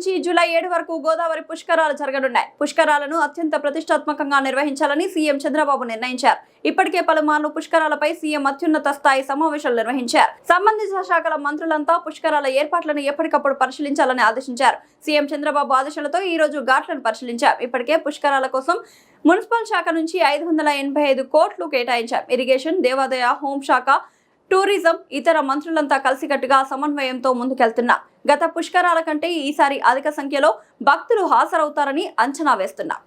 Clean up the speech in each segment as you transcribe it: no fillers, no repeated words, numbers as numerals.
నుంచి జూలై 7 వరకు గోదావరి పుష్కరాలు జరగనున్నాయి. పుష్కరాలను అత్యంత ప్రతిష్టాత్మకంగా నిర్వహించాలని సీఎం చంద్రబాబు నిర్ణయించారు. ఇప్పటికే పలుమార్లు పుష్కరాలపై సీఎం అత్యున్నత స్థాయి సమావేశాలు నిర్వహించారు. సంబంధిత శాఖల మంత్రులంతా పుష్కరాల ఏర్పాట్లను ఎప్పటికప్పుడు పరిశీలించాలని ఆదేశించారు. సీఎం చంద్రబాబు ఆదేశాలతో ఈ రోజు ఘాట్లను పరిశీలించారు. ఇప్పటికే పుష్కరాల కోసం మున్సిపల్ శాఖ నుంచి 585 కోట్లు కేటాయించారు. ఇరిగేషన్, దేవాదాయ, హోంశాఖ, టూరిజం, ఇతర మంత్రులంతా కలిసికట్టుగా సమన్వయంతో ముందుకెళ్తున్నారు. గత పుష్కరాల కంటే ఈసారి అధిక సంఖ్యలో భక్తులు హాజరవుతారని అంచనా వేస్తున్నారు.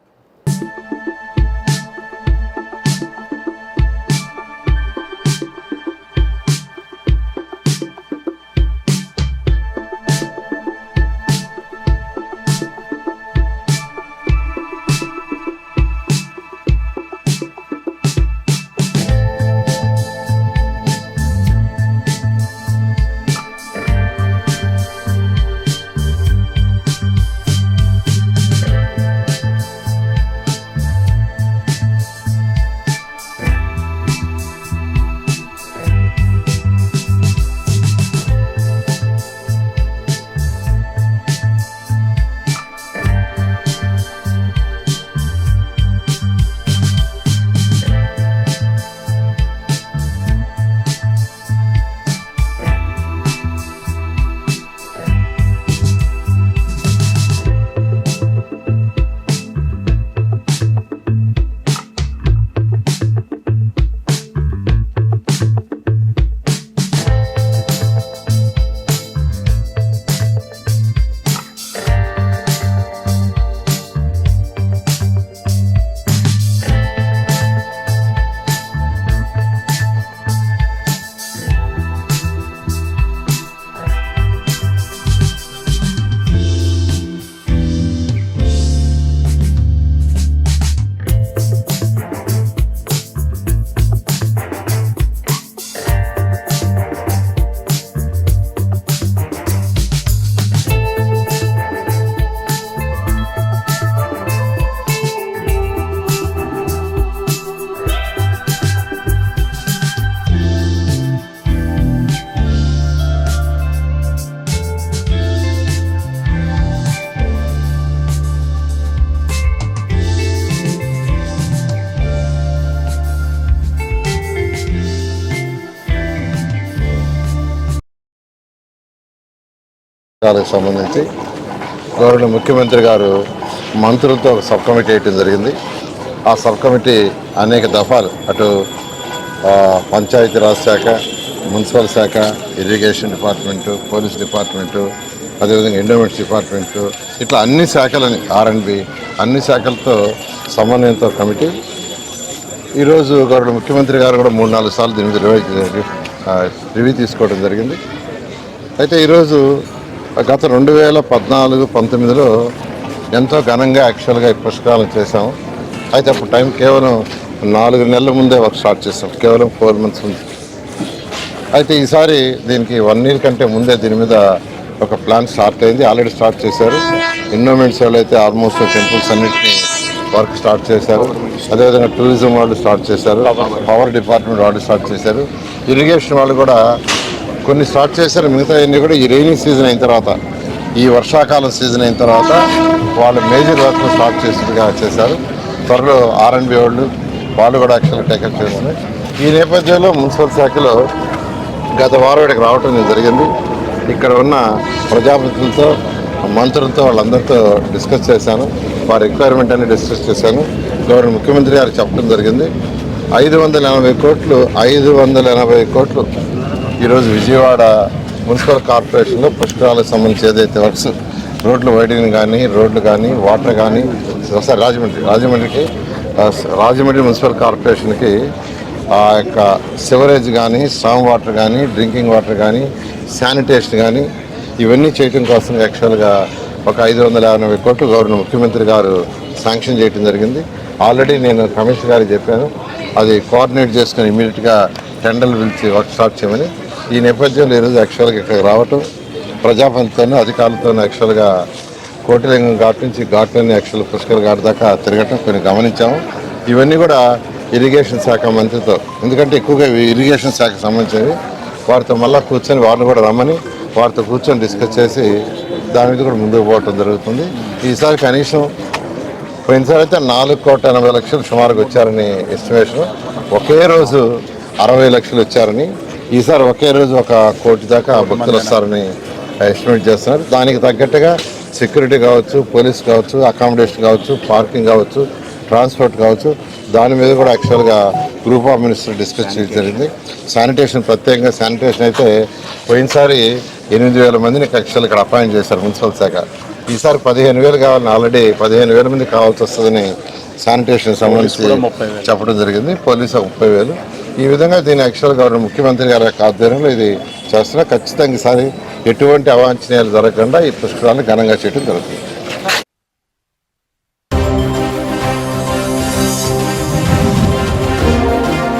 సంబంధించి గౌరవ ముఖ్యమంత్రి గారు మంత్రులతో ఒక సబ్ కమిటీ వేయటం జరిగింది. ఆ సబ్ కమిటీ అనేక దఫాలు అటు పంచాయతీరాజ్ శాఖ, మున్సిపల్ శాఖ, ఇరిగేషన్ డిపార్ట్మెంటు, పోలీస్ డిపార్ట్మెంటు, అదేవిధంగా ఎండోమెంట్స్ డిపార్ట్మెంటు, ఇట్లా అన్ని శాఖలని R&B అన్ని శాఖలతో సమన్వయంతో కమిటీ ఈరోజు గౌరవ ముఖ్యమంత్రి గారు కూడా 3-4 సార్లు దీని మీద రివ్యూ తీసుకోవడం జరిగింది. అయితే ఈరోజు గత 2014-19లో ఎంతో ఘనంగా యాక్చువల్గా ఈ పుష్కరాలను చేసాము. అయితే అప్పుడు టైం కేవలం 4 నెలల ముందే వర్క్ స్టార్ట్ చేసాం, కేవలం 4 months ముందు. అయితే ఈసారి దీనికి 1 year కంటే ముందే దీని మీద ఒక ప్లాన్ స్టార్ట్ అయింది. ఆల్రెడీ స్టార్ట్ చేశారు. ఎన్విరాన్మెంట్స్ వాళ్ళు అయితే ఆల్మోస్ట్ టెంపుల్స్ అన్నింటినీ వర్క్ స్టార్ట్ చేశారు. అదేవిధంగా టూరిజం వాళ్ళు స్టార్ట్ చేశారు, పవర్ డిపార్ట్మెంట్ వాళ్ళు స్టార్ట్ చేశారు, ఇరిగేషన్ వాళ్ళు కూడా కొన్ని స్టార్ట్ చేశారు. మిగతా అన్నీ కూడా ఈ రైనింగ్ సీజన్ అయిన తర్వాత, ఈ వర్షాకాలం సీజన్ అయిన తర్వాత వాళ్ళు మేజర్ వర్క్ స్టార్ట్ చేశారు. త్వరలో R&B వాళ్ళు కూడా యాక్చువల్గా టేకప్ చేస్తున్నారు. ఈ నేపథ్యంలో మున్సిపల్ శాఖలో గత వారం ఇక్కడికి రావటం జరిగింది. ఇక్కడ ఉన్న ప్రజాప్రతినిధులతో, మంత్రులతో వాళ్ళందరితో డిస్కస్ చేశాను. వారి రిక్వైర్మెంట్ అన్ని డిస్కస్ చేశాను. గౌరవ ముఖ్యమంత్రి గారు చెప్పడం జరిగింది 580 కోట్లు ఈరోజు విజయవాడ మున్సిపల్ కార్పొరేషన్లో పుష్కరాలకు సంబంధించి ఏదైతే వర్క్స్, రోడ్లు వైడింగ్ కానీ, రోడ్లు కానీ, వాటర్ కానీ, ఒకసారి రాజమండ్రి మున్సిపల్ కార్పొరేషన్కి ఆ యొక్క సివరేజ్ కానీ, స్ట్రాంగ్ వాటర్ కానీ, డ్రింకింగ్ వాటర్ కానీ, శానిటేషన్ కానీ ఇవన్నీ చేయడం కోసం యాక్చువల్గా ఒక 580 కోట్లు గౌరవ ముఖ్యమంత్రి గారు శాంక్షన్ చేయడం జరిగింది. ఆల్రెడీ నేను కమిషనర్ గారికి చెప్పాను, అది కోఆర్డినేట్ చేసుకుని ఇమీడియట్గా టెండర్లు పిలిచి వర్క్ స్టార్ట్ చేయమని. ఈ నేపథ్యంలో ఈరోజు యాక్చువల్గా ఇక్కడికి రావటం, ప్రజాపంతోనూ అధికారులతో యాక్చువల్గా కోటిలింగం ఘాట్ నుంచి ఘాట్లన్నీ యాక్చువల్ పుష్కర్ ఘాట్ దాకా తిరగటం కొన్ని గమనించాము. ఇవన్నీ కూడా ఇరిగేషన్ శాఖ మంత్రితో, ఎందుకంటే ఎక్కువగా ఇరిగేషన్ శాఖకు సంబంధించినవి, వారితో మళ్ళీ కూర్చొని వారిని కూడా రమ్మని వారితో కూర్చొని డిస్కస్ చేసి దాని మీద కూడా ముందుకు పోవటం జరుగుతుంది. ఈసారి కనీసం పోయినసారి అయితే 4,80,00,000 సుమారుగా వచ్చారని ఎస్టిమేషన్. ఒకే రోజు 60 లక్షలు వచ్చారని, ఈసారి ఒకే రోజు 1 కోటి దాకా భక్తులు వస్తారని ఎస్టిమేట్ చేస్తున్నారు. దానికి తగ్గట్టుగా సెక్యూరిటీ కావచ్చు, పోలీస్ కావచ్చు, అకామిడేషన్ కావచ్చు, పార్కింగ్ కావచ్చు, ట్రాన్స్పోర్ట్ కావచ్చు, దాని మీద కూడా యాక్చువల్గా గ్రూప్ ఆఫ్ మినిస్టర్ డిస్కస్ చేయడం జరిగింది. శానిటేషన్, ప్రత్యేకంగా శానిటేషన్ అయితే పోయినసారి 8,000 మందిని యాక్చువల్ ఇక్కడ అపాయింట్ చేశారు మున్సిపల్ శాఖ. ఈసారి 15,000 కావాలని, ఆల్రెడీ 15,000 మంది కావాల్సి వస్తుందని శానిటేషన్ సంబంధించి చెప్పడం జరిగింది. పోలీసు 30,000. ఈ విధంగా దీన్ని యాక్చువల్గా ముఖ్యమంత్రి గారి యొక్క ఆధ్వర్యంలో ఇది చేస్తున్నా. ఖచ్చితంగా ఈసారి ఎటువంటి అవాంఛనీయాలు జరగకుండా ఈ పుష్కరాలను ఘనంగా చేయడం జరుగుతుంది.